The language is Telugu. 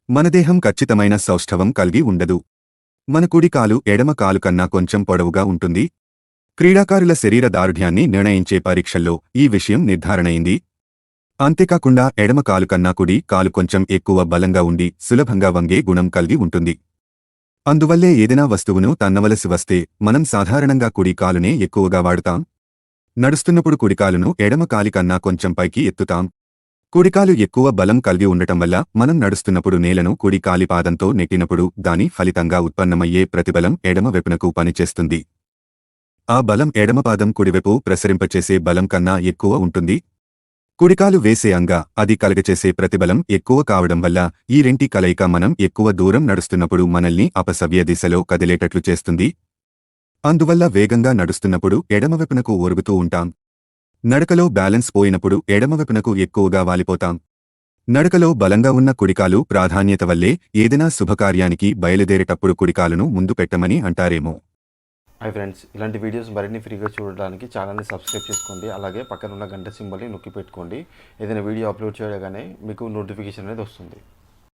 మన దేహం ఖచ్చితమైన సౌష్ఠవం కలిగి ఉండదు. మన కుడి కాలు ఎడమ కాలు కన్నా కొంచెం పొడవుగా ఉంటుంది. క్రీడాకారుల శరీర దారుఢ్యాన్ని నిర్ణయించే పరీక్షల్లో ఈ విషయం నిర్ధారణయింది. అంతేకాకుండా ఎడమ కాలు కన్నా కుడి కాలు కొంచెం ఎక్కువ బలంగా ఉండి సులభంగా వంగే గుణం కలిగి ఉంటుంది. అందువల్లే ఏదైనా వస్తువును తన్నవలసి వస్తే మనం సాధారణంగా కుడి కాలునే ఎక్కువగా వాడుతాం. నడుస్తున్నప్పుడు కుడికాలును ఎడమ కాలి కన్నా కొంచెం పైకి ఎత్తుతాం. కుడికాలు ఎక్కువ బలం కలిగి ఉండటం వల్ల మనం నడుస్తున్నప్పుడు నేలను కుడి కాలి పాదంతో నెట్టినప్పుడు దాని ఫలితంగా ఉత్పన్నమయ్యే ప్రతిబలం ఎడమ వైపునకు పనిచేస్తుంది. ఆ బలం ఎడమ పాదం కుడివైపు ప్రసరింపచేసే బలం కన్నా ఎక్కువ ఉంటుంది. కుడికాలు వేసే అది కలగచేసే ప్రతిబలం ఎక్కువ కావడం వల్ల ఈ రెంటి కలయిక మనం ఎక్కువ దూరం నడుస్తున్నప్పుడు మనల్ని అపసవ్య దిశలో కదిలేటట్లు చేస్తుంది. అందువల్ల వేగంగా నడుస్తున్నప్పుడు ఎడమవైపునకు ఒరుగుతూ ఉంటాం. నడకలో బ్యాలెన్స్ పోయినప్పుడు ఎడమవైపునకు ఎక్కువగా వాలిపోతాం. నడకలో బలంగా ఉన్న కుడికాలు ప్రాధాన్యత వల్లే ఏదైనా శుభకార్యానికి బయలుదేరేటప్పుడు కుడికాలును ముందు పెట్టమని అంటారేమో. హాయ్ ఫ్రెండ్స్, ఇలాంటి వీడియోస్ మరిన్ని ఫ్రీగా చూడడానికి ఛానల్ని సబ్స్క్రైబ్ చేసుకోండి. అలాగే పక్కన ఉన్న గంట సింబల్ని నొక్కి పెట్టుకోండి. ఏదైనా వీడియో అప్లోడ్ చేయగానే మీకు నోటిఫికేషన్ అనేది వస్తుంది.